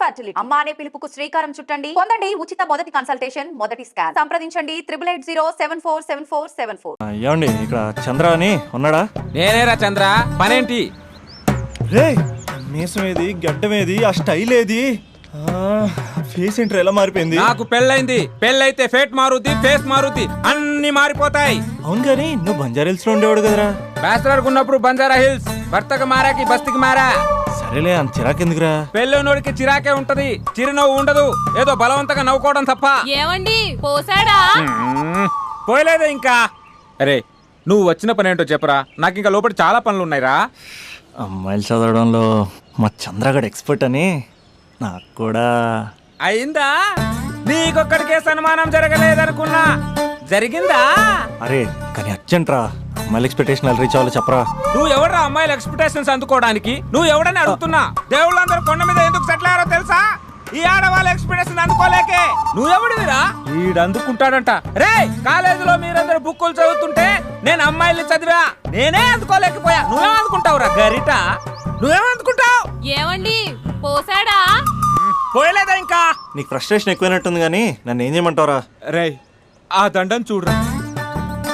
Fertility అమ్మ అనే పిలుపుకు శ్రీకారం చుట్టండి. పొందండి ఉచిత మొదటి కన్సల్టేషన్, మొదటి స్కాన్. సంప్రదించండి 8880747474. ఏమండి ఇక్కడ చంద్ర అని ఉన్నాడా? నేనేరా చంద్ర, పనేంటి? రే మీసం ఏది, గడ్డం ఏది, ఆ స్టైల్ ఏది, ఫేస్ ఏంట్రా ఎలా మారిపోయింది? నాకు పెళ్ళైంది. పెళ్ళైతే ఫేట్ మారుద్ది, ఫేస్ మారుద్ది, అన్ని మారిపోతాయి. అవును గానీ నువ్వు బంజారా హిల్స్ లో ఉండేవాడు కదరా? బ్యాచిలర్ ఉన్నప్పుడు బంజారా హిల్స్, భర్తకు మారాకి బస్తికి మారా. సరేలే అంత చిరాకెందుకురా? పెళ్ళోనోడికి చిరాకే ఉంటది, చిరునవ్వు ఉండదు, ఏదో బలవంతంగా నవ్వుకోవడం తప్ప. ఏమండి పోసాడా? పోయలేదే ఇంకా. అరే నువ్వు వచ్చిన పని ఏంటో చెప్పరా, నాకు ఇంకా లోపల చాలా పనులు ఉన్నాయిరా. అమ్మాయిలు చదవడంలో మా చంద్రగడ్ ఎక్స్పర్ట్ అని నాకు కూడా అయిందా? నీకొక్కడికే సన్మానం జరగలేదనుకున్నా, జరిగిందా? అరే కానీ అర్జెంట్ రా, అమ్మాయిల ఎక్స్పెక్టేషన్ ఎలా రీచ్ అవ్వాలో చెప్పరా. నువ్వు ఎవడరా అమ్మాయిల ఎక్స్పెక్టేషన్స్ అందుకోవడానికి? నువ్వు ఎవడని అడుగుతున్నా. దేవుళ్ళందరూ కొండ మీద ఎందుకు సెటిల్ అయ్యారో తెలుసా? ఈ ఆడవాళ్ళ ఎక్స్పెక్టేషన్ అందుకోలేకే. నువ్వెవడివిరా? వీడు అందుకుంటాడంట. రే కాలేజీలో మీరందరూ బుక్కులు చదువుతుంటే నేను అమ్మాయిల్ని చదివా, నేనే అందుకోలేకపోయా. నువ్వేం అందుకుంటావురా గరిట? నువ్వేం అందుకుంటావు? ఏమండి పోసాడా? పోయలేదా ఇంకా? నీకు ఫ్రస్ట్రేషన్ ఎక్కువైనట్టుంది కానీ నన్ను ఏం చేయమంటావురా? రే ఆ దండం చూడరా,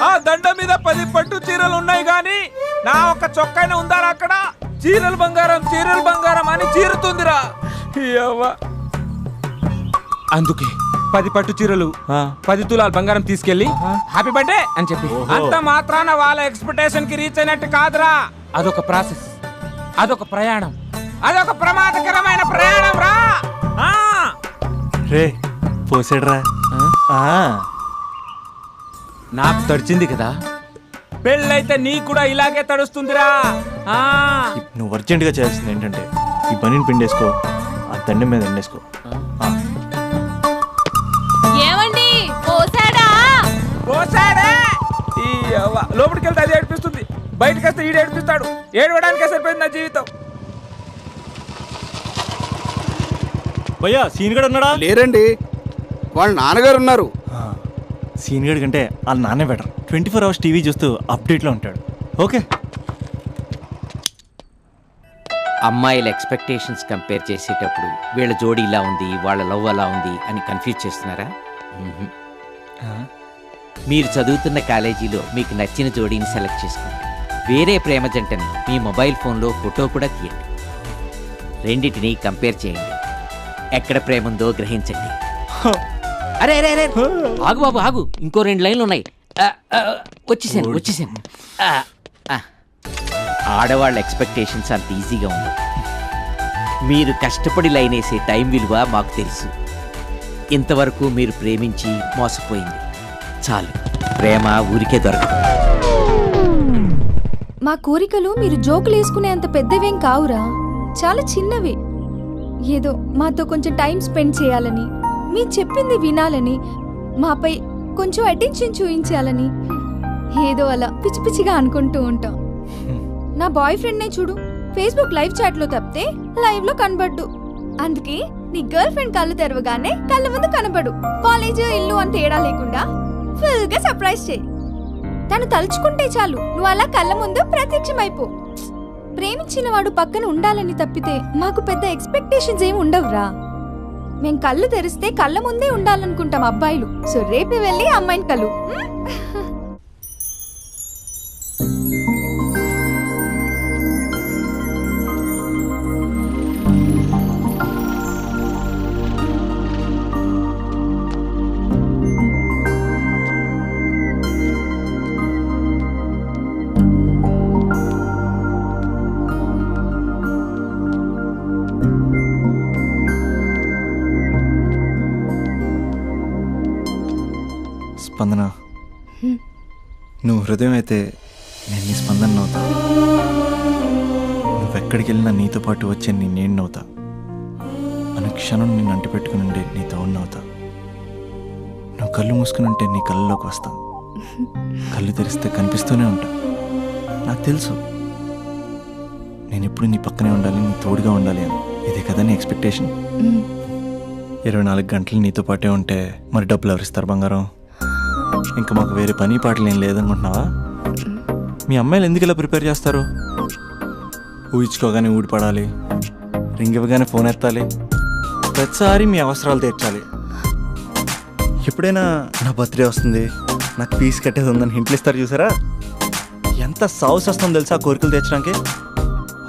ఆ దండం మీద 10 పట్టు చీరలు ఉన్నాయి గాని నా ఒక్క చొక్కానే ఉందారా అక్కడ? చీరలు బంగారం, చీరలు బంగారం అని చీరుతుందిరా. అందుకే 10 పట్టు చీరలు, 10 తులాలు బంగారం తీసుకెళ్లి హ్యాపీ బర్త్డే అని చెప్పి. అంత మాత్రాన వాళ్ళ ఎక్స్పెక్టేషన్ కి రీచ్ అయినట్టు కాదురా. అదొక ప్రాసెస్, అదొక ప్రయాణం, అదొక ప్రమాదకరమైన ప్రయాణం రా. రే పోసాడురా. నాకు తడిచింది కదా, పెళ్ళైతే నీకు కూడా ఇలాగే తడుస్తుందిరా. నువ్వు అర్జెంట్ గా చేయాల్సింది ఏంటంటే ఈ పనిని పిండేసుకో, ఆ దండం మీద ఎండేసుకో. ఏమండి పోసాడా? పోసాడే. లోపలికి వెళ్తే అది ఏడిపిస్తుంది, బయటకు వస్తే ఈడు ఏడిపిస్తాడు. ఏడవడానికే సరిపోయింది నా జీవితం. భయ్యా సీన్ గడ్ ఉన్నాడా? లేరండి, వాళ్ళ నాన్నగారు ఉన్నారు. సీన్ గడ్ కంటే వాళ్ళ నాన్నే బెటర్. 24 hours టీవీ చూస్తూ అప్డేట్లో ఉంటాడు. ఓకే. అమ్మాయిల ఎక్స్పెక్టేషన్స్ కంపేర్ చేసేటప్పుడు వీళ్ళ జోడి ఇలా ఉంది, వాళ్ళ లవ్ అలా ఉంది అని కన్ఫ్యూజ్ చేస్తున్నారా? మీరు చదువుతున్న కాలేజీలో మీకు నచ్చిన జోడీని సెలెక్ట్ చేసుకోండి. వేరే ప్రేమ జంటని మీ మొబైల్ ఫోన్లో ఫోటో కూడా తీయండి. రెండింటినీ కంపేర్ చేయండి. ఎక్కడ ప్రేమ ఉందో గ్రహించండి. అరే అరే అరే ఆగు బాబు ఆగు, ఇంకో 2 లైన్లు ఉన్నాయి. వచ్చేసాను. ఆడవాళ్ళ ఎక్స్పెక్టేషన్స్ అంత ఈజీగా ఉంది. మీరు కష్టపడి లైన్ వేసే టైం విలువ మాకు తెలుసు. ఇంతవరకు మీరు ప్రేమించి మోసపోయింది చాలు. ప్రేమ ఊరికే దొరకదు. మా కోరికలు మీరు జోకులు వేసుకునేంత పెద్దవేం కావురా, చాలా చిన్నవి. ఏదో మాతో కొంచెం టైం స్పెండ్ చేయాలని, మీ చెప్పింది వినాలని, మాపై కొంచెం అటెన్షన్ చూపించాలని ఏదో అలా పిచ్చి పిచ్చిగా అనుకుంటూ ఉంటాం. నా బాయ్ ఫ్రెండ్నే చూడు, ఫేస్బుక్ లైవ్ చాట్లో తప్పితే లైవ్ లో కనబడ్డు. అందుకే నీ గర్ల్ ఫ్రెండ్ కళ్ళు తెరవగానే కళ్ళ ముందు కనబడు. కాలేజ్ ఇల్లు అని తేడా లేకుండా ఫుల్ గా సర్ప్రైజ్ చేయి. తను తలుచుకుంటే చాలు నువ్వు అలా కళ్ళ ముందు ప్రత్యక్షమైపో. ప్రేమించిన వాడు పక్కన ఉండాలని తప్పితే మాకు పెద్ద ఎక్స్పెక్టేషన్స్ ఏమి ఉండవురా. మేం కళ్ళు తెరిస్తే కళ్ళ ముందే ఉండాలనుకుంటాం అబ్బాయిలు. సో రేపే వెళ్ళి అమ్మాయిని కలు. స్పందన, నువ్వు హృదయం అయితే నేను నీ స్పందన నవ్వుతా. నువ్వెక్కడికి వెళ్ళినా నీతో పాటు వచ్చే నేను నవ్వుతా. అనుక్షణం నిన్ను అంటిపెట్టుకుని ఉండే నీ తోడు నవ్వుతా. నువ్వు కళ్ళు మూసుకుని ఉంటే నీ కళ్ళలోకి వస్తా. కళ్ళు తెరిస్తే కనిపిస్తూనే ఉంటా. నాకు తెలుసు నేను ఎప్పుడు నీ పక్కనే ఉండాలి, నీ తోడుగా ఉండాలి అని. ఇదే కదా నీ ఎక్స్పెక్టేషన్? 24 గంటలు నీతో పాటే ఉంటే మరి డబ్బులు ఎవరిస్తారు బంగారం? ఇంకా మాకు వేరే పని పాటలు ఏం లేదనుకుంటున్నావా? మీ అమ్మాయిలు ఎందుకు ఇలా ప్రిపేర్ చేస్తారు? ఊహించుకోగానే ఊడిపడాలి, రింగ్ ఇవ్వగానే ఫోన్ ఎత్తాలి, ప్రతిసారి మీ అవసరాలు తీర్చాలి. ఎప్పుడైనా నా బర్త్డే వస్తుంది, నాకు ఫీజు కట్టేది ఉందని హింట్లు ఇస్తారు చూసారా? ఎంత సాహస్ వస్తుందో తెలుసా కోరికలు తెచ్చడానికి.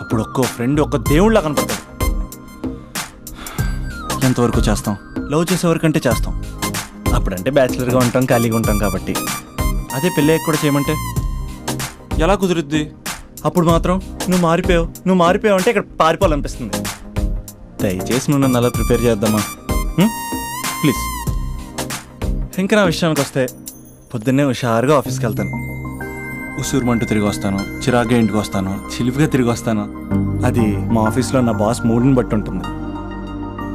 అప్పుడు ఒక్కో ఫ్రెండ్ ఒక్క దేవుళ్ళ కనపడతాడు. ఎంతవరకు చేస్తాం? లవ్ చేసేవరకంటే చేస్తాం. అప్పుడంటే బ్యాచిలర్గా ఉంటాం, ఖాళీగా ఉంటాం కాబట్టి. అదే పెళ్ళి కూడా చేయమంటే ఎలా కుదురుద్ది? అప్పుడు మాత్రం నువ్వు మారిపోయావు అంటే ఇక్కడ పారిపోవాలనిపిస్తుంది. దయచేసి నువ్వు నన్ను అలా ప్రిపేర్ చేద్దామా ప్లీజ్. ఇంకా నా విషయానికి వస్తే పొద్దున్నే హుషారుగా ఆఫీస్కి వెళ్తాను. ఉసూరుమంటూ తిరిగి వస్తాను, చిరాగ్గా ఇంటికి వస్తాను, చిలిపిగా తిరిగి వస్తాను. అది మా ఆఫీస్లో నా బాస్ మూడ్ని బట్టి ఉంటుంది.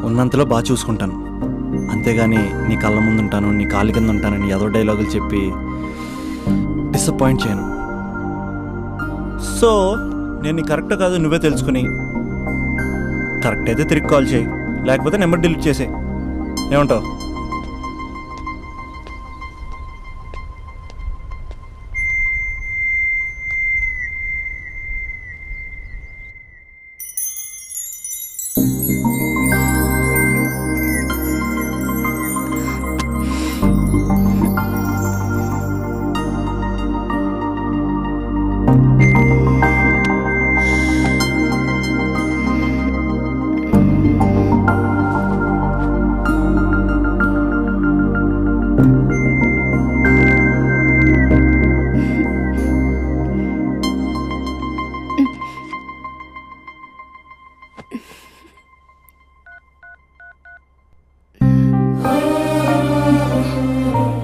ఉన్నంతలో బాగా చూసుకుంటాను, అంతేగాని నీ కళ్ళ ముందు ఉంటాను, నీ కాళ్ళ కింద ఉంటానని ఏదో డైలాగులు చెప్పి డిసప్పాయింట్ చేయను. సో నేను నీ కరెక్ట్ కాదు నువ్వే తెలుసుకుని కరెక్ట్ అయితే తిరిగి కాల్ చేయి, లేకపోతే నెంబర్ డిలీట్ చేసే. ఏమంటావు?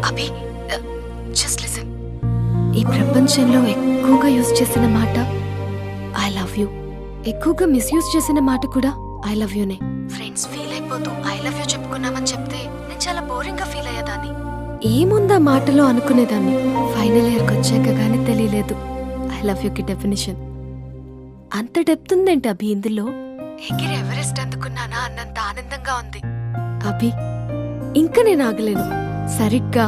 అభి, జస్ట్ లిసన్. ఈ ప్రపంచంలో ఎక్కువగా యూజ్ చేసిన మాట ఐ లవ్ యూ, ఎక్కువగా మిస్యూజ్ చేసిన మాట కూడా ఐ లవ్ యూనే. ఫ్రెండ్స్ ఫీల్ అయిపోతూ ఐ లవ్ యూ చెప్పుకున్నామని చెప్తే నేను చాలా బోరింగ్ గా ఫీల్ అయ్యేదాన్ని. ఏముందా మాటలో అనుకునేదాన్ని. ఫైనల్ ఇయర్కి వచ్చాక గానీ తెలియలేదు ఐ లవ్ యూకి డెఫినేషన్. అంత డెప్త్ ఉందేంటి అభి ఇందులో? ఎగిరి ఎవరెస్ట్ అందుకున్నానా అన్నంత ఆనందంగా ఉంది అభి. ఇంకా నేను ఆగలేను. సరిగ్గా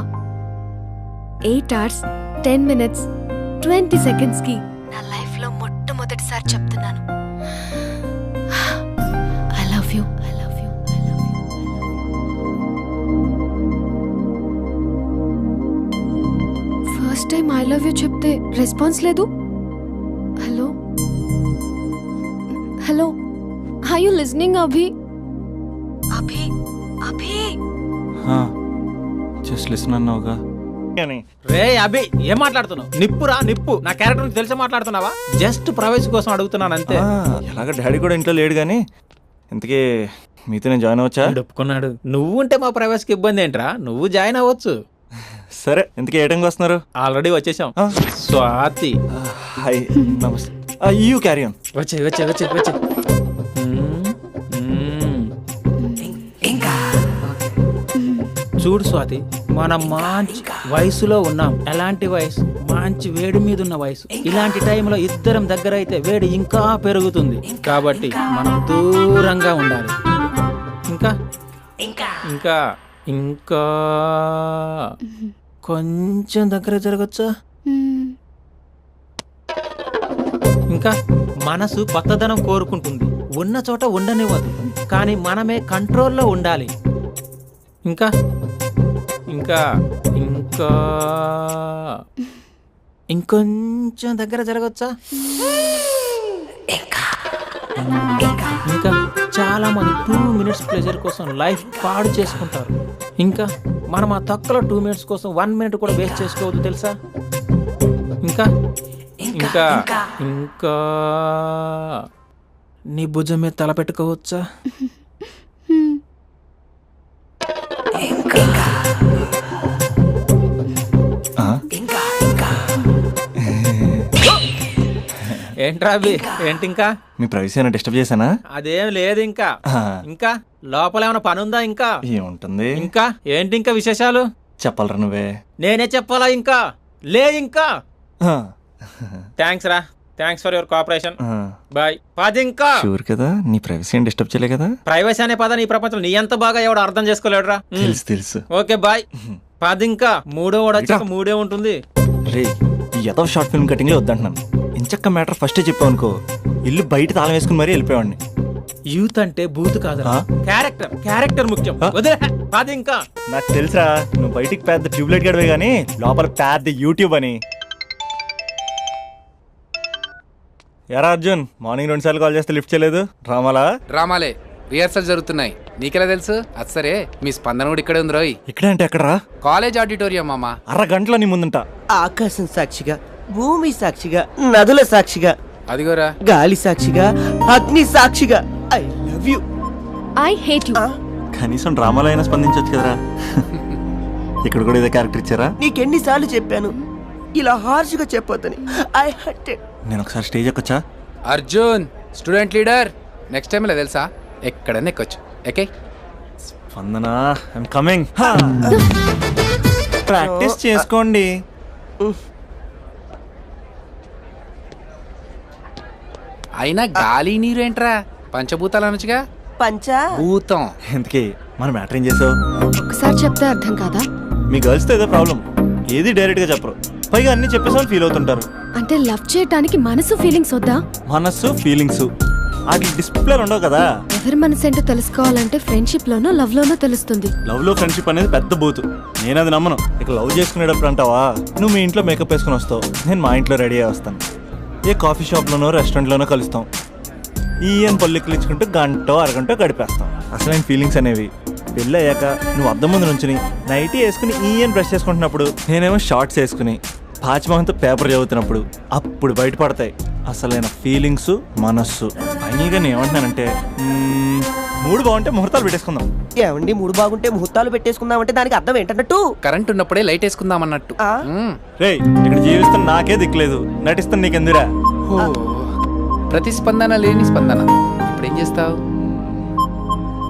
8 hours 10 minutes 20 seconds కి నా లైఫ్ లో మొట్టమొదటిసారి చెప్తున్నాను I love you, I love you, I love you. First time I love you చెప్తే రెస్పాన్స్ లేదు. Hello hello, are you listening Abhi? Abhi Abhi just listen అన్నావుగా. రే అభి, ఏం మాట్లాడుతున్నావు? నిప్పురా నిప్పు. నా క్యారెక్టర్ తెలిసి మాట్లాడుతున్నావా? జస్ట్ ప్రైవసీ కోసం అడుగుతున్నాను అంతే. ఎలాగ డాడీ కూడా ఇంట్లో లేడు కానీ ఇంతకీ మీతో నేను జాయిన్ అవ్వచ్చా? ఒప్పుకున్నాడు. నువ్వు ఉంటే మా ప్రైవసీకి ఇబ్బంది ఏంట్రా? నువ్వు జాయిన్ అవ్వచ్చు. సరే, ఇంతకీ ఏ టైంకి వస్తున్నారు? ఆల్రెడీ వచ్చేసాం. స్వాతి హాయ్, నమస్తే. You carry on. వచ్చే వచ్చే వచ్చే వచ్చే. చూడు స్వాతి, మనం మంచి వయసులో ఉన్నాం. ఎలాంటి వయసు? మంచి వేడి మీద ఉన్న వయసు. ఇలాంటి టైంలో ఇద్దరం దగ్గర అయితే వేడి ఇంకా పెరుగుతుంది. కాబట్టి మనం దూరంగా ఉండాలి. ఇంకా ఇంకా ఇంకా కొంచెం దగ్గర జరగచ్చా? ఇంకా మనసు కొత్తదనం కోరుకుంటుంది. ఉన్న చోట ఉండనివ్వదు, కానీ మనమే కంట్రోల్లో ఉండాలి. ఇంకా ఇంకా ఇంకా ఇంకొంచెం దగ్గర జరగచ్చా? ఇంకా చాలా మంది 2 minutes ప్లెజర్ కోసం లైఫ్ పాడు చేసుకుంటారు. ఇంకా మనం ఆ తక్కువ 2 minutes కోసం 1 minute కూడా వేస్ట్ చేసుకోవద్దు, తెలుసా? ఇంకా ఇంకా ఇంకా నీ భుజం మీద తల పెట్టుకోవచ్చా? ఏంట్రా అభి, ఏంటి ఇంకా? మీ ప్రైవసీ అయినా డిస్టర్బ్ చేశానా? అదేం లేదు. ఇంకా ఇంకా లోపల ఏమైనా పని ఉందా? ఇంకా ఏముంటుంది? ఇంకా ఏంటి ఇంకా విశేషాలు? చెప్పాలరా నువ్వే. నేనే చెప్పాలా? ఇంకా లే. ఇంకా థ్యాంక్స్ రా, thanks for your cooperation. Bye. పది. ఇంకా షూర్ కదా? నీ ప్రైవసీ ఏం డిస్టర్బ్ చేయలే కదా? ప్రైవసీ అనే పద నీ ప్రపంచంలో నీ ఎంత బాగా ఎవడు అర్థం చేసుకోలేడురా. తెలుసు. Okay bye. పది. ఇంకా మూడో వాడు వచ్చాక మూడే ఉంటుంది. రే, ఈ ఏదో షార్ట్ ఫిల్మ్ కటింగ్ లో వద్దంటున్నాను. ఇంచక్క మ్యాటర్ ఫస్టే చెప్పావు అనుకో, ఇల్లు బయట తాళం వేసుకుని మరీ వెళ్ళిపోయాడిని. యూత్ అంటే బూత్ కాదురా, ఆ? క్యారెక్టర్ క్యారెక్టర్ ముఖ్యం. ఆ? వదిలే అది ఇంకా నాకు తెలుసా నువ్వు బయటికి పెద్ద ట్యూబ్లైట్ గడవే కానీ లోపల పెద్ద యూట్యూబ్ అని. ఎరా అర్జున్, మార్నింగ్ 2 సార్లు కాల్ చేస్తే లిఫ్ట్ చేయలేదు. డ్రామాలా? డ్రామాలే, రిహర్సల్ జరుగుతున్నాయి. నీకెలా తెలుసు? అది సరే, మీ స్పందన కూడా ఇక్కడే ఉంది రోయ్. ఇక్కడ అంటే ఎక్కడరా? కాలేజ్ ఆడిటోరియం మామ. అరగంటలో నీ ముందుంటా. ఆకాశం సాక్షిగా, భూమి సాక్షిగా, నదుల సాక్షిగా, అదిగోరా. గాలి సాక్షిగా, అగ్ని సాక్షిగా, I love you. I hate you. కనీసం డ్రామాలో అయినా స్పందించవచ్చు కదరా. ఇక్కడ కూడా ఇదే క్యారెక్టర్ ఇచ్చారా? నీకెన్నిసార్లు చెప్పాను ఇలా హార్ష్గా చెప్పొద్దని. I hurt. నేను ఒకసారి స్టేజ్ ఎక్కొచ్చా? Arjun student leader. Next time ఇలా తెలుసా, ఎక్కడన్నా ఎక్కొచ్చు. Okay, Spandana I'm coming. Practice చేసుకోండి. అయినా గాలి నీరు ఏంట్రా, పంచభూతాలు అనొచ్చుగా. పంచా భూతం. ఎందుకే మన మ్యాటర్ ఏం చేసావు? ఒకసారి చెప్తే అర్థం కాదా? మీ గర్ల్స్తో ఏదో ప్రాబ్లం, ఏది డైరెక్ట్గా చెప్పరు, పైగా అన్ని చెప్పేసి ఫీల్ అవుతుంటారు. అంటే లవ్ చేయటానికి మనసు ఫీలింగ్స్ వద్దా? మనస్సు ఫీలింగ్స్ వాటి డిస్ప్లే ఉండవు కదా. ఎవరి మనసు ఏంటో తెలుసుకోవాలంటే ఫ్రెండ్షిప్ లోనో లవ్ లోనో తెలుస్తుంది. లవ్ లో ఫ్రెండ్షిప్ అనేది పెద్ద బూతు, నేను అది నమ్మను. ఇక లవ్ చేసుకునేటప్పుడు అంటావా, నువ్వు మీ ఇంట్లో మేకప్ వేసుకుని వస్తావు, నేను మా ఇంట్లో రెడీ అయ్యి వస్తాను. ఏ కాఫీ షాప్లోనో రెస్టారెంట్లోనో కలుస్తాం. ఈయన పల్లెక్కిలించుకుంటూ గంటో అరగంటో గడిపేస్తాం. అసలైన ఫీలింగ్స్ అనేవి పెళ్ళి అయ్యాక నువ్వు అద్దం ముందు నుంచుని నైటీ వేసుకుని ఈయన బ్రష్ చేసుకుంటున్నప్పుడు, నేనేమో షార్ట్స్ వేసుకుని పాచిమహంతో పేపర్ చదువుతున్నప్పుడు అప్పుడు బయటపడతాయి అసలైన ఫీలింగ్స్, మనస్సు. ఫైనల్గా నేను ఏమంటున్నానంటే, మూడు బాగుంటే ముహూర్తాలు పెట్టేసుకుందాం. ఏమండి, మూడు బాగుంటే ముహూర్తాలు పెట్టేసుకుందామంటే దానికి అర్థం ఏంటన్నట్టు? కరెంట్ ఉన్నప్పుడే లైట్ వేసుకుందాం అన్నట్టు. ఆ? రేయ్, ఇక్కడ జీవిస్తున్న నాకే దిక్కులేదు, నటిస్తున్న నీకెందురా? ప్రతిస్పందన లేని స్పందన. ఇప్పుడు ఏం చేస్తావు?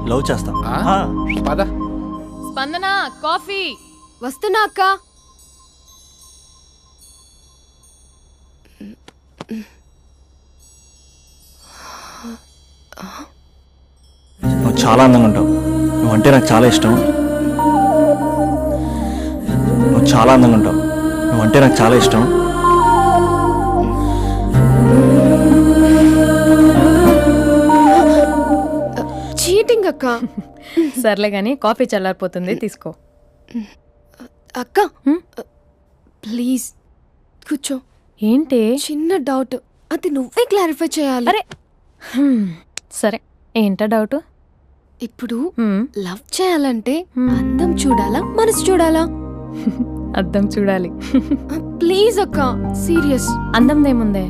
లవ్ చేస్తా. ఆ? పద. స్పందన కాఫీ. వస్తున్నా అక్క. నువ్వు చాలా అందంగా ఉంటావు, నువ్వంటే నాకు చాలా ఇష్టం. నువ్వు చాలా అందంగా ఉంటావు, నువ్వంటే నాకు చాలా ఇష్టం. చీటింగ్ అక్క. సర్లే గాని కాఫీ చల్లారిపోతుంది, తీసుకో. అక్క ప్లీజ్ కూర్చో. ఏంటి? చిన్న డౌట్, అది నువ్వే క్లారిఫై చేయాలి. అరే సరే, ఏంటా డౌట్? ఇప్పుడు లవ్ చేయాలంటే అందం చూడాలా, మనసు చూడాలా? అద్దం చూడాలి. ప్లీజ్ అక్క, సీరియస్. అందందేముందే,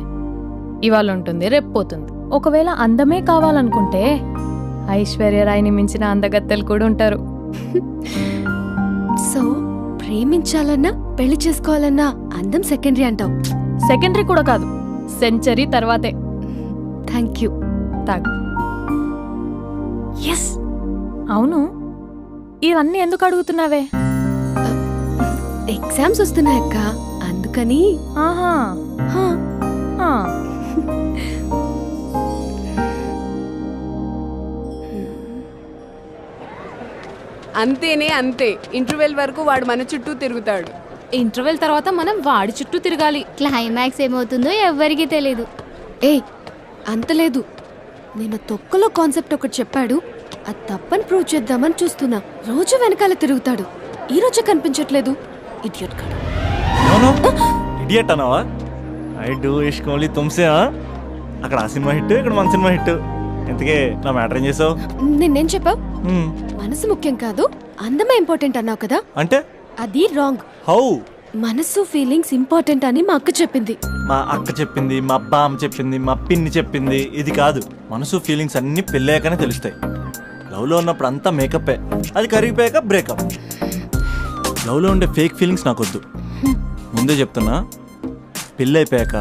ఇవాళ ఉంటుంది రేపు పోతుంది. ఒకవేళ అందమే కావాలనుకుంటే ఐశ్వర్య రాయ్ని మించిన అందగత్తెలు కూడా ఉంటారు. సో ప్రేమించాలన్నా పెళ్లి చేసుకోవాలన్నా అందం సెకండరీ అంటావు? సెకండరీ కూడా కాదు, సెంచరీ తర్వాతే. Thank you. తాగు. ఎస్. అవును, ఇవన్నీ ఎందుకు అడుగుతున్నావే? ఎగ్జామ్స్ వస్తున్నాయక్క, అందుకని. ఆహా. హా. ఆ. అంతేనే అంతే, ఇంటర్వెల్ వరకు వాడు మన చుట్టూ తిరుగుతాడు. ఇంటర్వెల్ తర్వాత మనం వాడి చుట్టూ తిరగాలి. క్లైమాక్స్ ఏమవుతుందో ఎవ్వరికీ తెలీదు. ఏయ్, అంత లేదు. నేను తొక్కలో కాన్సెప్ట్ ఒకటి చెప్పాడు, అది తప్పని ప్రూవ్ చేద్దామని చూస్తున్నా. రోజు వెనకాల తిరుగుతాడు, ఈ రోజే కనిపించట్లేదు. ఇడియట్ కాడు. ఇడియట్ అన్నావా? ఐ డూ ఇష్క్ ఓన్లీ తుమ్సే. అక్కడ ఆ సినిమా హిట్, ఇక్కడ మన సినిమా హిట్. ఇంతకే నా మ్యాటర్ ఏం చేసావు? నిన్నేం చెప్పావు? మనసు ముఖ్యం కాదు, అందమే ఇంపార్టెంట్ అన్నావు కదా. అంటే అది రాంగ్. హౌ? మనసు ఫీలింగ్స్ ఇంపార్టెంట్ అని మా అక్క చెప్పింది. మా అక్క చెప్పింది, మా బామ్మ చెప్పింది, మా పిన్ని చెప్పింది. ఇది కాదు, మనసు ఫీలింగ్స్ అన్ని పెళ్ళాకనే తెలుస్తాయి. లవ్లో ఉన్నప్పుడు అంతా మేకప్పే, అది కరిగిపోయాక బ్రేకప్. లవ్లో ఉండే ఫేక్ ఫీలింగ్స్ నాకొద్దు. ముందే చెప్తున్నా, పెళ్ళి అయిపోయాక,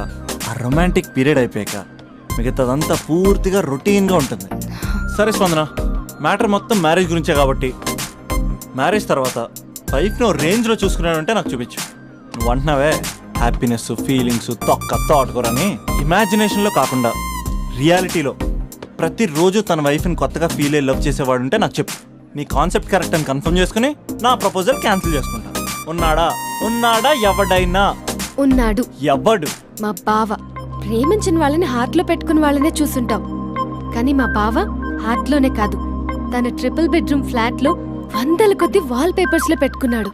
ఆ రొమాంటిక్ పీరియడ్ అయిపోయాక మిగతాదంతా పూర్తిగా రొటీన్గా ఉంటుంది. సరే స్పందన, మ్యాటర్ మొత్తం మ్యారేజ్ గురించే కాబట్టి, మ్యారేజ్ తర్వాత వైఫ్ను రేంజ్లో చూసుకున్నాడంటే నాకు చూపించు. నువ్వు అంటున్నావే హ్యాపీనెస్, ఫీలింగ్స్, తోటకూరని, ఇమాజినేషన్లో కాకుండా రియాలిటీలో ప్రతిరోజు తన వైఫ్ని కొత్తగా ఫీల్ అయ్యి లవ్ చేసేవాడు ఉంటే నాకు చెప్పు. నీ కాన్సెప్ట్ కరెక్ట్ అని కన్ఫర్మ్ చేసుకుని నా ప్రపోజల్ క్యాన్సిల్ చేసుకుంటాను. ఉన్నాడా ఎవడైనా? ఉన్నాడు. ఎవడు? మా బావ. ప్రేమించిన వాళ్ళని హార్ట్లో పెట్టుకున్న వాళ్ళనే చూసుంటాం, కానీ మా బావ హార్ట్లోనే కాదు తన ట్రిపుల్ బెడ్రూమ్ ఫ్లాట్ లో వందల కొద్ది వాల్ పేపర్స్ లో పెట్టుకున్నాడు.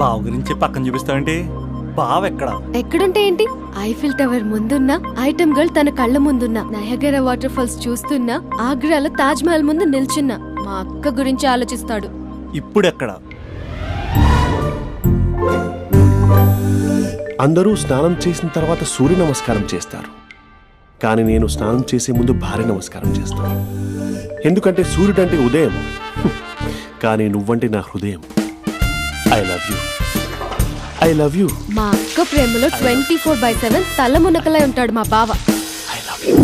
బావ గురించి పక్కన చూపిస్తావేంటి? బావ ఎక్కడ? ఎక్కడుంటే ఏంటి, ఐఫిల్ టవర్ ముందున్న ఐటమ్ గర్ల్ తన కళ్ళ ముందున్న నయగరా వాటర్ ఫాల్స్ చూస్తున్నా, ఆగ్రాలో తాజ్ మహల్ ముందు నిల్చున్నా మా అక్క గురించి ఆలోచిస్తాడు. ఇప్పుడు ఎక్కడ? అందరూ స్నానం చేసిన తర్వాత సూర్య నమస్కారం చేస్తారు, కానీ నేను స్నానం చేసే ముందు భార్య నమస్కారం చేస్తాను. ఎందుకంటే సూర్యుడు అంటే ఉదయం, కానీ నువ్వంటే నా హృదయం. I love you, I love you. మా అక్క ప్రేమలో 24/7 తల మునకలై ఉంటాడు మా బావ. I love you.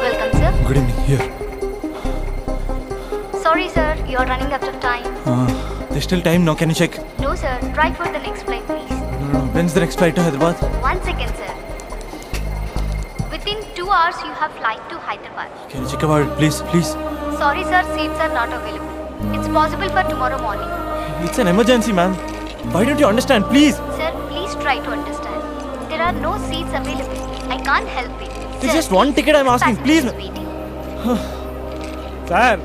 Welcome, sir. Good evening. Here. Sorry, sir. You are running out of time. There's still time now. Can you check? No, sir. Try for the next flight, please. No. When's the next flight to Hyderabad? 1 second, sir. Within 2 hours, you have flight to Hyderabad. Can you check about it, please? Please. Sorry, sir. Seats are not available. It's possible for tomorrow morning. It's an emergency, ma'am. Why don't you understand? Please. Sir, please try to understand. There are no seats available. I can't help it. It's just one ticket I'm asking. Please. Sir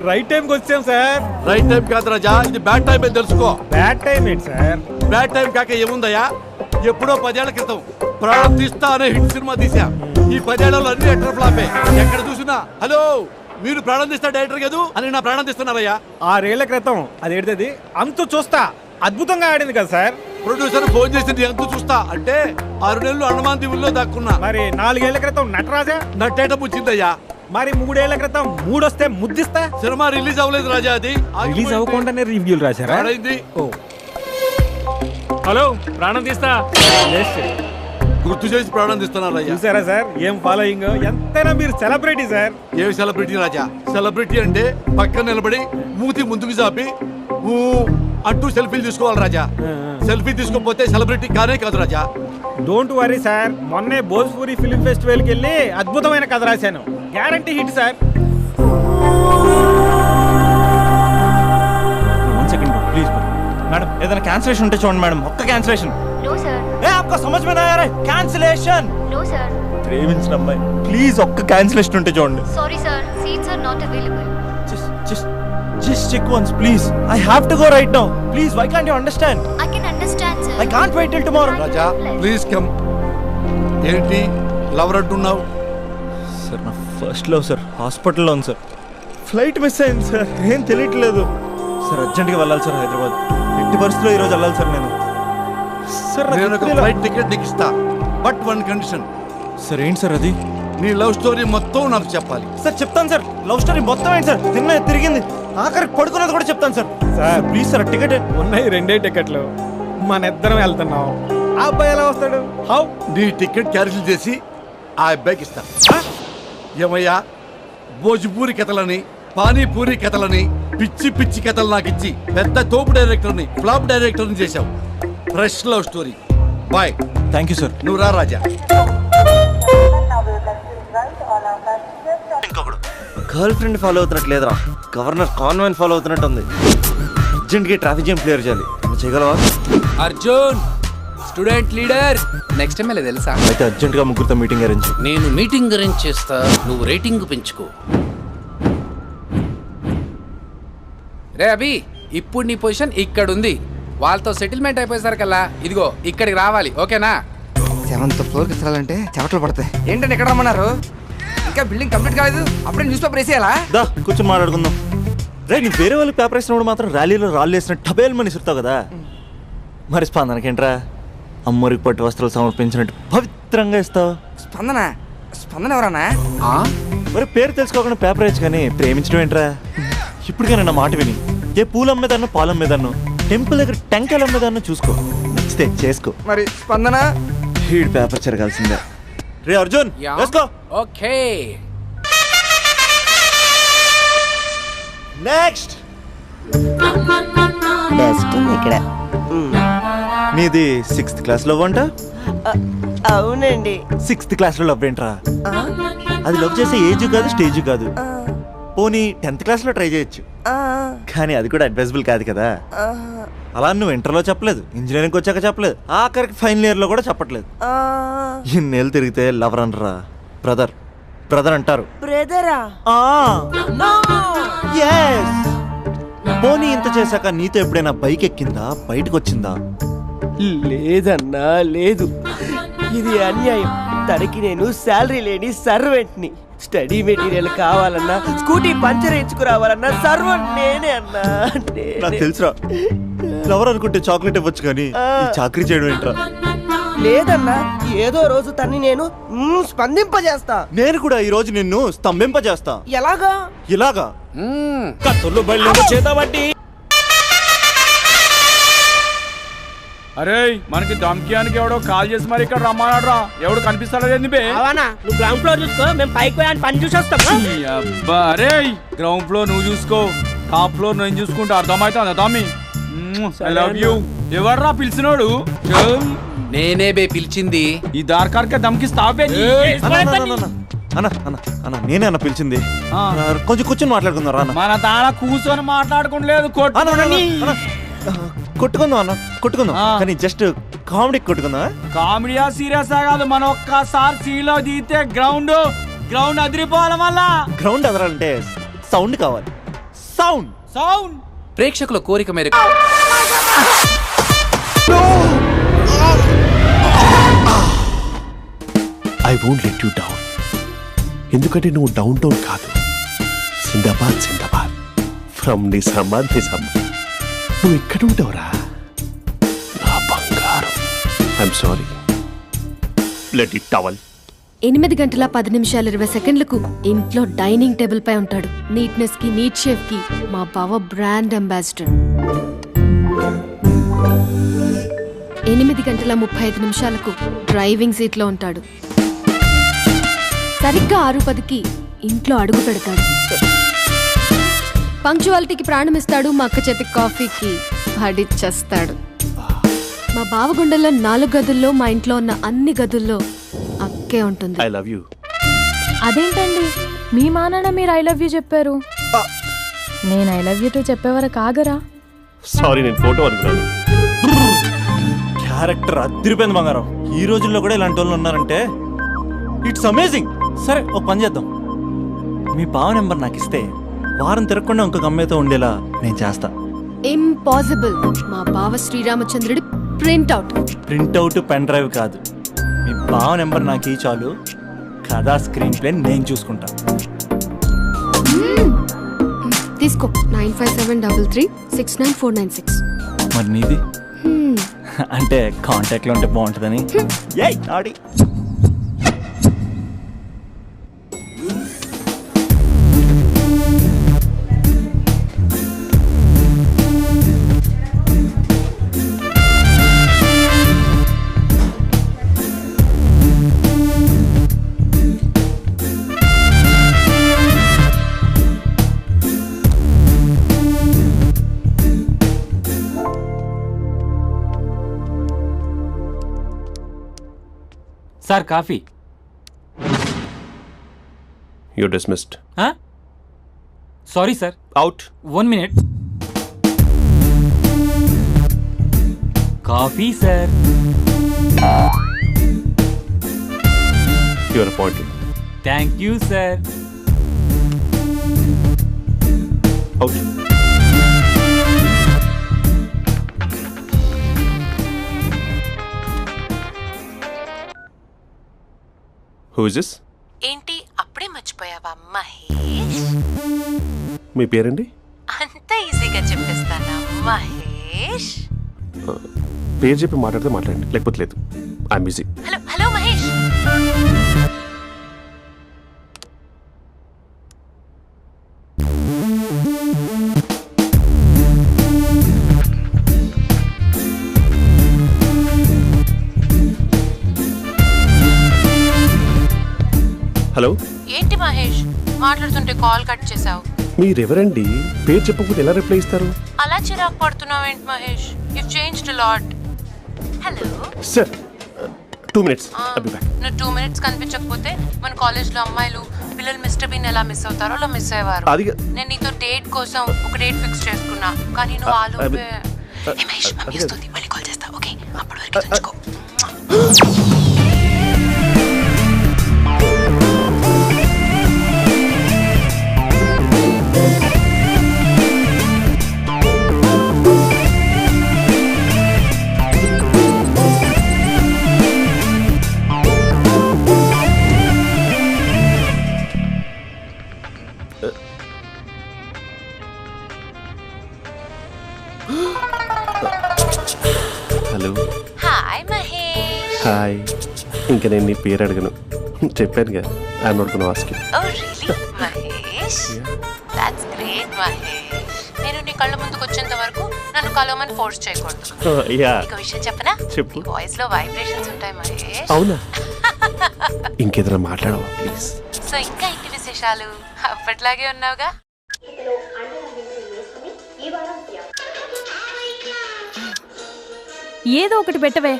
right టైంకి వచ్చాం sir. Right time కాదు రాజా, ఇది bad time అని తెలుసుకో. Bad time ఏంటి sir? Bad time కాక ఏముందయ్యా? ఎప్పుడో 10 ఏళ్ల క్రితం ప్రాణం తీస్తా అనే హిట్ సినిమా తీసా. ఈ 10 ఏళ్లలో అన్ని ఎటర్ ఫ్లాపే. ఎక్కడ చూసినా హలో మీరు ప్రాణం తీస్తా డైరెక్టర్ కాదు అని నా ప్రాణం తీస్తున్నారయ్యా. 6 ఏళ్ల క్రితం అదేంటిది అంతు చూస్తా అద్భుతంగా ఆడింది కదా సార్. ప్రొడ్యూసర్ ఫోన్ చేసింది ఎంత చూస్తా అంటే 6 నెలలు అండమాన్ దీవుల్లో దాక్కున్నా. మరి 4 ఏళ్ల క్రితం నటరాజా నట్టేట పుచ్చిందయ్యా. మరి 3 ఏళ్ల క్రితం 3 వస్తే ముద్దిస్తా. సినిమా రిలీజ్ అవ్వలేదు రాజా, అది రిలీజ్ అవ్వకుండానే రివ్యూలు రాశారా? ఓ హలో ప్రాణం తీస్తా గుర్తు చేసి ప్రాణం తీస్తున్నారయ్యా. చూసారా సార్ ఏం ఫాలోయింగ్? ఎంతైనా మీరు సెలబ్రిటీ సార్. ఏమి సెలబ్రిటీ రాజా? సెలబ్రిటీ అంటే పక్కన నిలబడి మూతి ముందుకు చాపి ఊ అంటూ సెల్ఫీలు తీసుకోవాలి రాజా. సెల్ఫీ తీసుకోకపోతే సెలబ్రిటీ కానే కాదు రాజా. డోంట్ వరీ సార్, మొన్నే భోజ్పూరి ఫిల్మ్ ఫెస్టివల్కి వెళ్ళి అద్భుతమైన కథ రాశాను. Guarantee hit sir. 1 second, please. Madam ఏదైనా క్యాన్సిలేషన్ ఉంటే చూడండి మేడం. ఒక్క క్యాన్సిలేషన్. No, sir. ఏ आपको समझ में नहीं आ रहा है? कैंसिलेशन. No, sir. ప్రేమించిన అమ్మాయి ప్లీజ్ ఒక్క క్యాన్సిలేషన్ ఉంటే చూడండి. Sorry, sir. Seats are not available. Just check once, please. I have to go right now. Please, why can't you understand? I can understand, sir. I can't wait till tomorrow. Raja please come. ఏంటి lover అంటున్నావు? Sir నా first love sir హాస్పిటల్లో ఉంది sir. Flight miss అయింది sir, ఏం తెలియట్లేదు sir. అర్జెంట్గా వెళ్ళాలి సార్ హైదరాబాద్. ఎట్టి పరిస్థితుల్లో ఈరోజు వెళ్ళాలి సార్ నేను. సార్ నేను ఒక ఫ్లైట్ టికెట్ నీకు ఇస్తా, బట్ 1 కండిషన్. సార్ ఏంటి సార్ అది? నీ లవ్ స్టోరీ మొత్తం నాకు చెప్పాలి. సార్ చెప్తాను సార్. లవ్ స్టోరీ మొత్తం ఏంటి సార్? తిన్న తిరిగింది ఆఖరికి పడుకున్నది కూడా చెప్తాను sir. Sir please sir ticket. ఉన్నాయి 2 టికెట్లు, మన ఇద్దరం వెళ్తున్నాం. ఆ అబ్బాయి ఎలా వస్తాడు? హౌ? నీ టికెట్ క్యాన్సిల్ చేసి ఆ అబ్బాయికి ఇస్తా. ఏమయ్యా భోజ్పూరి కథలని పానీపూరి కథలని పిచ్చి పిచ్చి కథలు నాకు ఇచ్చి పెద్ద తోపు డైరెక్టర్ని ఫ్లాప్ డైరెక్టర్ని చేశావు. Fresh love story. Bye. Thank you sir. నువ్వు రా రాజా. గర్ల్ ఫ్రెండ్ ఫాలో అవుతున్నట్టు లేదురా, గవర్నర్ కాన్వెంట్ ఫాలో అవుతున్నట్టు ఉంది. అర్జెంట్గా ట్రాఫిక్ జామ్ క్లియర్ చేయాలి. చేయగలవా? Arjun student leader next time తెలుసా? అయితే అర్జెంట్గా ముగ్గురితో మీటింగ్ అరేంజ్. నేను మీటింగ్ అరేంజ్ చేస్తా, నువ్వు రేటింగ్ పెంచుకో. రే అభి, ఇప్పుడు నీ పొజిషన్ ఇక్కడ ఉంది. వాళ్ళతో సెటిల్మెంట్ అయిపోయేసరికల్లా ఇదిగో ఇక్కడికి రావాలి, ఓకేనా? 7th ఫ్లోర్కి వెళ్ళాలంటే చెమటలు పడతాయి. ఏంటంటే ఎక్కడ రమ్మన్నారు? ఇంకా బిల్డింగ్ కంప్లీట్ కాలేదు, అప్పుడే న్యూస్ పేపర్ వేసేయాలా? దా కూర్చొని మాట్లాడుకుందాం. రే నీ వేరే వాళ్ళు పేపర్ వేసినప్పుడు మాత్రం ర్యాలీలో రాళ్ళు వేసినట్టు టబేల్ మని ఇస్తావు కదా. మరి స్పందనకేంట్రా అమ్మరికి పట్టు వస్త్రాలు సమర్పించినట్టు పవిత్రంగా ఇస్తావు. స్పందన? స్పందన ఎవరన్నా? మరి పేరు తెలుసుకోకుండా పేపర్ వేయచ్చు కానీ ప్రేమించడం ఏంట్రా? ఇప్పటికైనా నా మాట విని ఏ పూలు అమ్మేదాన్నో పాలు అమ్మేదాన్నో టెంపుల్ దగ్గర టెంకాయలు అమ్మేదాన్నో చూసుకో, నచ్చితే చేసుకో. మరి స్పందన? హీడ్ పేపర్ చెరగాల్సిందే. రే అర్జున్ వేసుకో. Okay next. ఇక్కడ నీది 6th క్లాస్ లవ్ అంట? అవునండి. 6th క్లాస్ లో లవ్ ఏంట్రా? అది లవ్ చేసే ఏజ్ కాదు స్టేజ్ కాదు. పోనీ 10th క్లాస్లో ట్రై చేయొచ్చు, కానీ అది కూడా అడ్వైజబుల్ కాదు కదా. అలా నువ్వు ఇంటర్లో చెప్పలేదు, ఇంజనీరింగ్ వచ్చాక చెప్పలేదు, ఆఖరికి ఫైనల్ ఇయర్లో కూడా చెప్పట్లేదు. ఇన్నేళ్ళు తిరిగితే లవర్ అనరా, బ్రదర్ బ్రదర్ అంటారు. బ్రదరా? పోనీ ఇంత చేశాక నీతో ఎప్పుడైనా బైక్ ఎక్కిందా, బయటకు వచ్చిందా? లేదన్నా లేదు, ఇది అన్యాయం. తనకి నేను శాలరీ లేని సర్వెంట్ని. స్టడీ మెటీరియల్ కావాలన్నా, స్కూటీ పంచర్ వేయించుకురావాలన్నా సర్వెంట్ నేనే అన్నా. నాకు తెలుసురా, లవర్ అనుకుంటే చాక్లెట్ ఇవ్వచ్చు కానీ ఈ చాకరీ చేయడం ఏంట్రా? లేదన్నా, ఏదో రోజు తన్ని నేను స్పందింపజేస్తా. నేను కూడా ఈ రోజు నిన్ను స్తంభింపజేస్తా. ఎలాగా? ఇలాగా కత్తులు బయలు చేతబట్టి. అరే మనకి దమ్కియానికి ఎవడో కాల్ చేసి మరి ఇక్కడ రమ్మన్నాడ్రా. ఎవడు కనిపిస్తాడో ఏంది బే? నువ్వు గ్రౌండ్ ఫ్లోర్ చూసుకో, మేము పైకి పోయి పని చూసి వస్తాం. అబ్బా అరే, గ్రౌండ్ ఫ్లోర్ నువ్వు చూసుకో, టాప్ ఫ్లోర్ నేను చూసుకుంటా. అర్థమవుతుందా తమ్మి? I love you. ఎవర్రా పిలిచినోడు? నేనే బే పిలిచింది. ఈ దార్కార్కే దమ్కిస్తావే? అన్న నేనే అన్న పిలిచింది. కొంచెం కూర్చొని మాట్లాడుకుందాం రా. మన తాళ కూర్చొని మాట్లాడుకోలేదు, కొట్టుకుందాం అన్న, కొట్టుకుందాం, కానీ జస్ట్ కామెడీ కొట్టుకుందాం. కామెడీయా సీరియస్ కాదు, మన ఒక్కసారి సీలో దిగితే గ్రౌండ్ అదిరిపోవాలి. మళ్ళా గ్రౌండ్ అదరాలంటే సౌండ్ కావాలి. సౌండ్ సౌండ్ ప్రేక్షకుల కోరిక మేరకు I won't let you down. ఎందుకంటే నువ్వు డౌన్ టౌన్ కాదు, జిందాబాద్ జిందాబాద్ ఫ్రమ్ నిజామాబాద్ నిజామాబాద్. నువ్వు ఇక్కడ ఉంటావురా నా బంగారం. I'm sorry, let it towel. 8:10:20 ఇంట్లో డైనింగ్ టేబుల్ పై ఉంటాడు. నీట్నెస్ కి, నీట్ షేఫ్ కి మా బావ బ్రాండ్ అంబాసిడర్. 8:35 డ్రైవింగ్ సీట్ లో ఉంటాడు. సరిగ్గా 6:10 ఇంట్లో అడుగు పెడతాడు. పంక్చువాలిటీకి ప్రాణమిస్తాడు. మా అక్క చేతి కాఫీకి పడిచ్చేస్తాడు. మా బావ గుండెల్లో 4 గదుల్లో, మా ఇంట్లో ఉన్న అన్ని గదుల్లో అక్కే ఉంటుంది. I love you. అదేంటండి, మీ మా నాన్న మీరు ఐ లవ్ యూ చెప్పారు, నేను ఐ లవ్ యూ టు చెప్పేవరకు ఆగరా? సారీ, నేను ఫోటో అనుకున్నాను. క్యారెక్టర్ అదిరిపోయింది బంగారం. ఈ రోజుల్లో కూడా ఇలాంటి వాళ్ళు ఉన్నారంటే ఇట్స్ అమేజింగ్. సరే ఒక పని చేద్దాం, మీ బావ నెంబర్ నాకు ఇస్తే వారం తిరగకుండా ఇంకొక అమ్మాయితో ఉండేలా నేను చేస్తా. ఇంపాసిబుల్. మా బావ శ్రీరామచంద్రుడి ప్రింట్అవుట్. ప్రింట్అవుట్ పెన్ డ్రైవ్ కాదు, మీ బావ నెంబర్ నాకు ఈ చాలు. కథా స్క్రీన్ ప్లే నేను చూసుకుంటా. తీసుకో. 9573369496. మరి నీది? అంటే కాంటాక్ట్లో ఉంటే బాగుంటుందని. ఆడి sir coffee. You're dismissed. Sorry sir. Out. 1 minute. Coffee sir. You are appointed. Thank you sir. Out. Who is this? ఏంటి అప్పుడే మర్చిపోయావా మహేష్? మీ పేరండి? అంత ఈజీగా చెప్పేస్తానా మహేష్? పేరు చెప్పి మాట్లాడితే మాట్లాడండి, లేకపోతే లేదు. I'm busy. Hello hello Mahesh. Hello. ఏంటి మహేష్ మాట్లాడుతుంటే కాల్ కట్ చేసావు? మీరెవరండి? పేరు చెప్పకపోతే ఎలా రిప్లై ఇస్తారు? అలా చిరాకు పడుతున్నావేంటి Mahesh? You changed a lot. Hello sir, 2 minutes. I'll be back. నువ్వు 2 minutes కనిపించకపోతే మన కాలేజ్లో అమ్మాయిలు పిల్లలు మిస్టర్ బీన్ ఎలా మిస్ అవుతారో అలా మిస్ అయ్యేవారు. నేను నీతో డేట్ కోసం ఒక డేట్ ఫిక్స్ చేసుకున్నా, కానీ నువ్వు ఆలోపే మమ్మీ వస్తుంది, మళ్ళీ కాల్ చేస్తా. ఓకే, అప్పటి వరకు తెచ్చుకో. హలో. హాయ్ మహేష్. హాయ్. ఇంకా నేను నీ పేరు అడగను, చెప్పానుగా. I'm not gonna ask you. Oh really Mahesh? That's great Mahesh. నేను నీ కళ్ళ ముందుకు వచ్చేంత వరకు నన్ను కలవమని ఫోర్స్ చేయకూడదు. ఒక విషయం చెప్పనా? చెప్పు. వాయిస్ లో వైబ్రేషన్స్ ఉంటాయి మహేష్. అవునా? ఇంకేదైనా మాట్లాడవా ప్లీజ్? సో ఇంకా ఇంటి విశేషాలు అప్పట్లాగే ఉన్నావుగా? ఏదో ఒకటి పెట్టవే.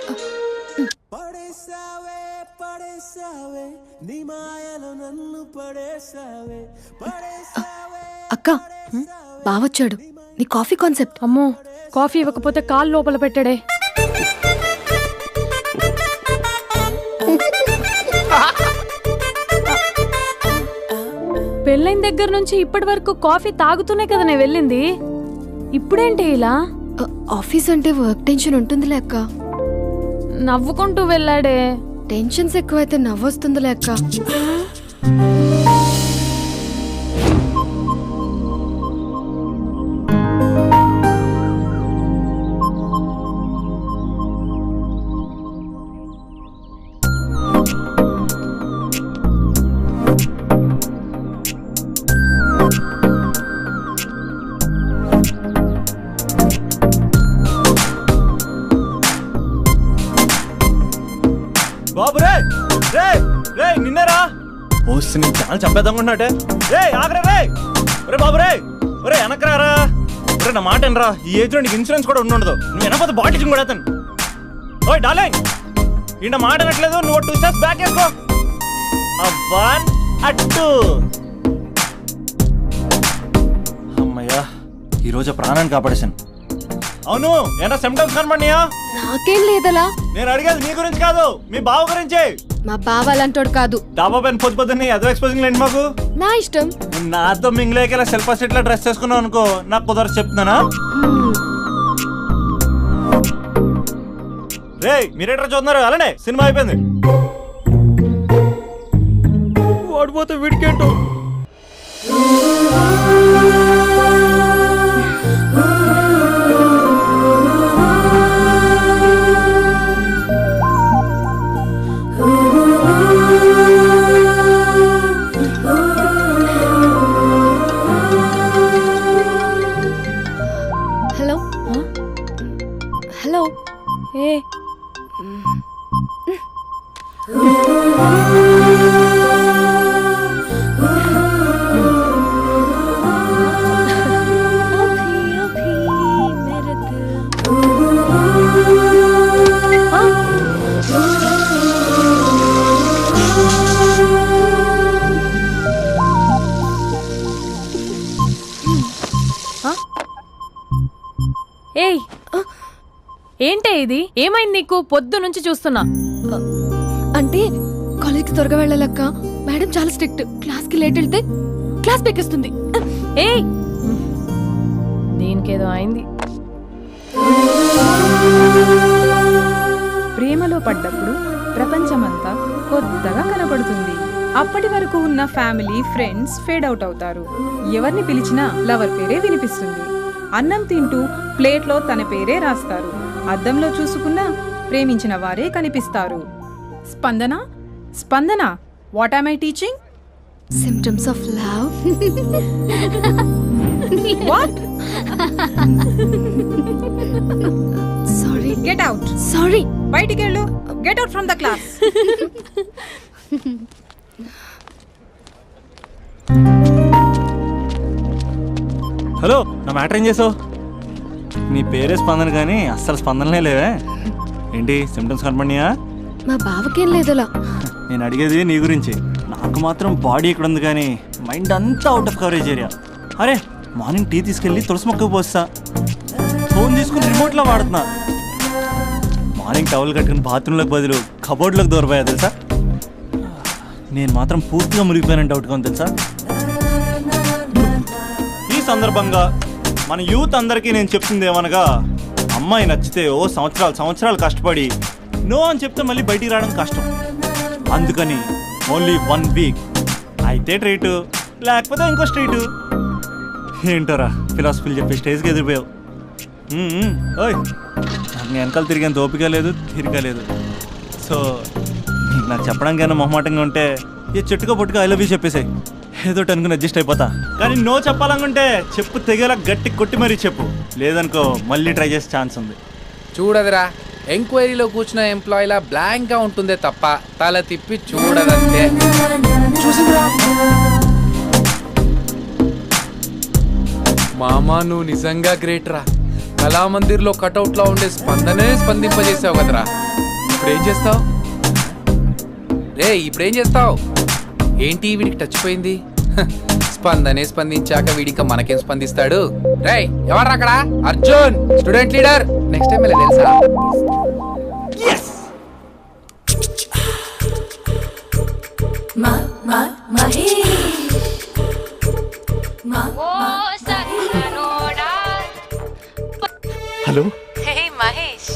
అక్క బావొచ్చాడు. నీ కాఫీ కాన్సెప్ట్. అమ్మో, కాఫీ ఇవ్వకపోతే కాలు లోపల పెట్టాడే. పెళ్ళైన దగ్గర నుంచి ఇప్పటి వరకు కాఫీ తాగుతూనే కదా నేను వెళ్ళింది. ఇప్పుడేంటి ఇలా? ఆఫీస్ అంటే వర్క్ టెన్షన్ ఉంటుందిలే అక్క. నవ్వుకుంటూ వెళ్ళాడే. టెన్షన్స్ ఎక్కువైతే నవ్వొస్తుందిలే అక్క. బాబు రే రే రే నిన్నేరా? ఓసి నీ ఛానల్ చంపేద్దామన్నట్టే. రే ఆగరా రే. ఒరే బాబు రే, ఒరే వెనకరారా. ఒరే నా మాట ఎనరా, ఈ ఏజ్ లో నీకు ఇన్సూరెన్స్ కూడా ఉండదు. నువ్వు వెనకపోతే బాటిల్ కూడా అతను. ఓయ్ డార్లింగ్, ఈ నా మాట అనట్లేదు. నువ్వు 2 steps బ్యాక్ వేసుకో. అబ్బా అట్టు. అమ్మయ్యా, ఈరోజు ప్రాణాన్ని కాపాడేశాను. అవును, ఏనా సిమ్టమ్స్ కనబడినాయా? నాకేం లేదలా. నేను అడిగేది నీ గురించి కాదు, మీ బావ గురించి. మా బావ అలాంటోడు కాదు. డాబా పైన పొద్దు పొద్దున్నే ఎదో ఎక్స్పోజింగ్ లేండి మాకు. నా ఇష్టం. నాతో మింగిలేక సెల్ఫ్ సెట్ డ్రెస్ చేసుకున్నావు అనుకో, నాకు కుదరదు చెప్తున్నానా? రే మీరేట్రా చూస్తున్నారు? అలానే సినిమా అయిపోయింది. వాడిపోతే వీడికేంటో. Hello hello. ఏ ఏయ్, ఏంటే ఇది? ఏమైంది నీకు? పొద్దు నుంచి చూస్తున్నా. అంటే కాలేజ్కి త్వరగా వెళ్ళాలక్క. మేడం చాలా స్ట్రిక్ట్. క్లాస్కి లేట్ వెళ్తే క్లాస్ పెక్కిస్తుంది. ఏయ్, దీనికేదో అయింది. ప్రేమలో పడ్డప్పుడు ప్రపంచమంతా కొత్తగా కనబడుతుంది. అప్పటి వరకు ఉన్న ఫ్యామిలీ ఫ్రెండ్స్ ఫేడ్ అవుట్ అవుతారు. ఎవరిని పిలిచినా లవర్ పేరే వినిపిస్తుంది. అన్నం తింటూ ప్లేట్లో తన పేరే రాస్తారు. అద్దంలో చూసుకున్నా ప్రేమించిన వారే కనిపిస్తారు. Spandana Spandana, what am I teaching? Symptoms of love. What? Sorry. Get out. Sorry. బయటికి వెళ్ళు. Get out from the class. Hello, నా మ్యాటర్ ఏం చేసావు? నీ పేరే స్పందన కానీ అస్సలు స్పందనలే లేవే. ఏంటి సిమ్టమ్స్ కనపడినాయా? మా బావకేం లేదులా. నేను అడిగేది నీ గురించి. నాకు మాత్రం బాడీ ఇక్కడ ఉంది కానీ మైండ్ అంతా అవుట్ ఆఫ్ కవరేజ్ ఏరియా. అరే మార్నింగ్ టీ తీసుకెళ్ళి తులసి మొక్కకు పోస్తా, ఫోన్ తీసుకుని రిమోట్లో వాడుతున్నా. మార్నింగ్ టవల్ కట్టుకుని బాత్రూంలోకి బదులు కబోర్డ్లోకి దూరపోయా తెలుసా. నేను మాత్రం పూర్తిగా మునిగిపోయానని డౌట్గా ఉంది తెలుసా. ఈ సందర్భంగా మన యూత్ అందరికీ నేను చెప్తుంది ఏమనగా, అమ్మాయి నచ్చితే ఓ సంవత్సరాలు కష్టపడి నో అని చెప్తే మళ్ళీ బయటికి రావడం కష్టం. అందుకని ఓన్లీ 1 వీక్ అయితే ట్రీటు, లేకపోతే ఇంకో స్ట్రీటు. ఏంటోరా ఫిలాసఫీలు చెప్పి స్టేజ్కి ఎదిరిపోయావు. ఓయ్ నాకు వెనకాల తిరిగేంత ఓపిక లేదు, తీరిక లేదు. సో నీకు నాకు చెప్పడానికైనా మొహమాటంగా ఉంటే ఏ చెట్టుకో పొట్టుకో ఐ లవ్ యూ చెప్పేసాయి, ఏదో అనుకుని అడ్జస్ట్ అయిపోతా. కానీ నో చెప్పాలనుకుంటే చెప్పు తెగేలా గట్టి కొట్టి మరీ చెప్పు, లేదనుకో మళ్ళీ ట్రై చేసే ఛాన్స్ ఉంది. చూడదురా, ఎంక్వైరీలో కూర్చున్న ఎంప్లాయీలా బ్లాంక్గా ఉంటుందే తప్ప తల తిప్పి చూడదంతే. చూసిందిరా మామా, నువ్వు నిజంగా గ్రేట్ రా. కళామందిర్లో కటౌట్లో ఉండే స్పందనే స్పందింపజేసావు కదరా. ఇప్పుడేం చేస్తావు రే? ఇప్పుడేం చేస్తావు? ఏంటి వీడికి టచ్ పోయింది? స్పందనే స్పందించాక వీడిక మనకేం స్పందిస్తాడు? రేయ్ ఎవరు అక్కడ? Arjun student leader. Next time ఇలా తెలుసా? Hello. Hey Mahesh,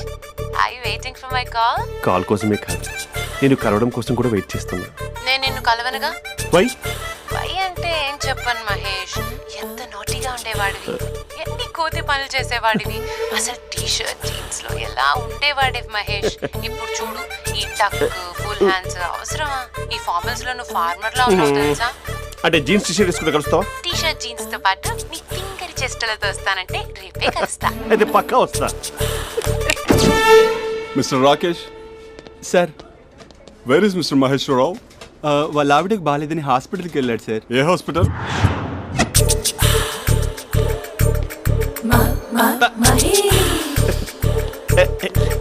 are you waiting for my call? Call కోసమే కాదు, నేను కలవడం కోసం కూడా వెయిట్ చేస్తున్నా. నేను నిన్ను కలవనుగా. వై అంటే ఏం చెప్పను మహేష్, ఎంత నోటీగా ఉండేవాడివి, ఎన్ని కోతి పనులు చేసేవాడివి, అసలు టీ షర్ట్ జీన్స్ లో ఎలా ఉండేవాడివి మహేష్. ఇప్పుడు చూడు, ఈ టక్ ఫుల్ హ్యాండ్స్ అవసరమా? ఈ ఫార్మల్స్ లో నువ్వు ఫార్మర్ లా ఉన్నావు తెలుసా. అంటే జీన్స్ టీ షర్ట్ వేసుకుంటే కలుస్తావా? టీ షర్ట్ జీన్స్ తో పాటు నీ ఫింగర్ చెస్టలతో వస్తానంటే రేపే కలుస్తా. అయితే పక్కా వస్తా. Mister Rakesh sir. Where is mister Maheshwararao? వాళ్ళ ఆవిడకి బాగాలేదని హాస్పిటల్కి వెళ్ళాడు సార్. ఏ హాస్పిటల్?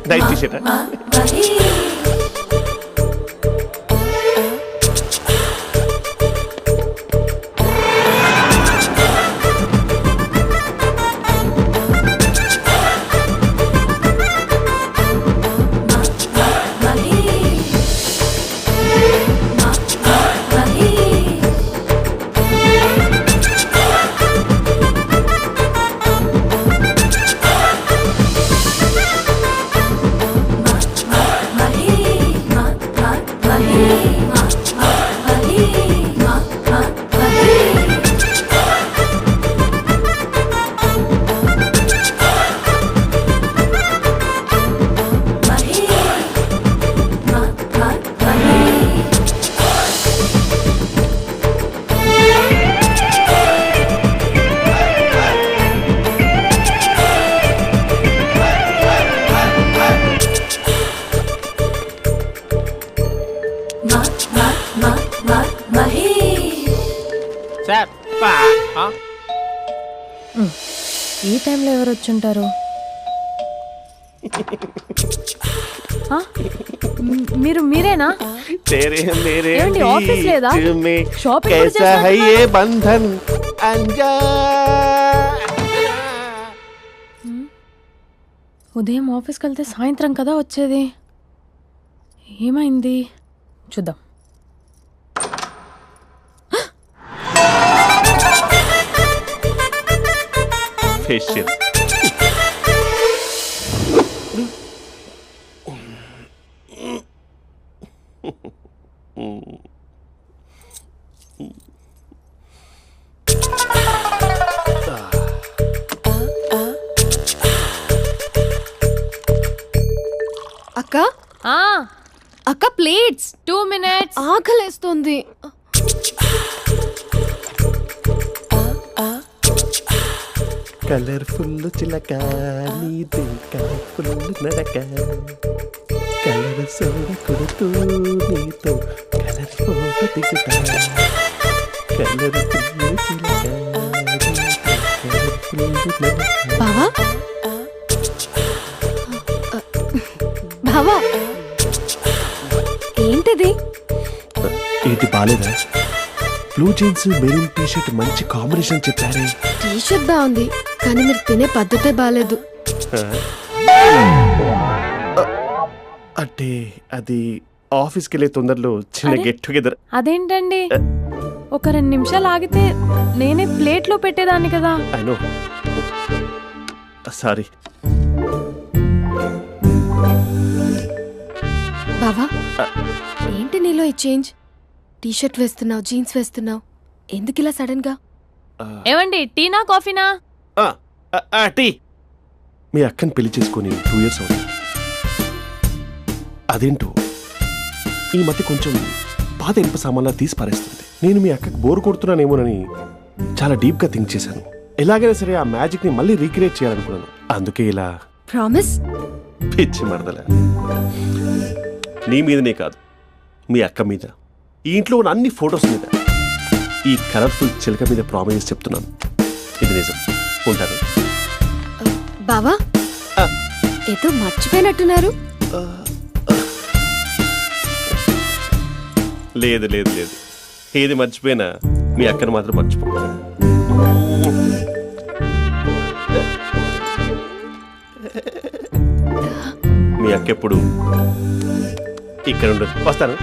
Night T shirt. ఈ టైంలో ఎవరు వచ్చుంటారు? మీరేనా? ఏమండి ఆఫీస్ లేదా? షాపింగ్ బంధన్ ఉదయం ఆఫీస్కి వెళ్తే సాయంత్రం కదా వచ్చేది, ఏమైంది చూద్దాం. ఫేషియల్. అక్క అక్క ప్లేట్స్ 2 minutes. ఆకలేస్తుంది. కలర్ఫుల్ చిలక నీదే కలర్ఫుల్ నడక, కలర్ సోడ కొడుతూ నీతో కలర్ ఫోటో దిగుతా, కలర్ఫుల్ చిలక బావా బావా ఏంటిది? ఏంటి బాలేదా? Blue jeans maroon T shirt మంచి కాంబినేషన్ చెప్పారే. టీ షర్ట్ బాగుంది కానీ మీరు తినే పద్ధతే బాగాలేదు. అంటే అది ఆఫీస్కి వెళ్ళే తొందరలో చిన్న అరే. Get together. అదేంటండి ఒక 2 నిమిషాలు ఆగితే నేనే ప్లేట్లో పెట్టేదాన్ని కదా. I know, sorry. బావా ఏంటి నీలో ఈ చేంజ్? టీ షర్ట్ వేస్తున్నావు, జీన్స్ వేస్తున్నావు, ఎందుకు ఇలా సడన్ గా? ఏమండి టీనా కాఫీనా? టీ. మీ అక్కని పెళ్లి చేసుకొని 2 years అవుతుంది. అదేంటో ఈ మధ్య కొంచెం పాత ఇనుప సామాన్లా తీసి పారేస్తుంది. నేను మీ అక్కకు బోరు కొడుతున్నానేమోనని చాలా డీప్గా థింక్ చేశాను. ఎలాగైనా సరే ఆ మ్యాజిక్ని మళ్ళీ రీక్రియేట్ చేయాలనుకున్నాను. అందుకే ఇలా. ప్రామిస్? పిచ్చి మరదల, నీ మీదనే కాదు, మీ అక్క మీద, ఈ ఇంట్లో ఉన్న అన్ని ఫొటోస్ మీద, ఈ కలర్ఫుల్ చిలక మీద ప్రామిస్ చెప్తున్నాను. ఇది నిజం. ఉంటాను. బావా ఏదో మర్చిపోయినట్టున్నారు. లేదు లేదు లేదు, ఏది మర్చిపోయినా మీ అక్కను మాత్రం మర్చిపో. మీ అక్క ఎప్పుడు ఇక్కడ ఉండదు. వస్తాను.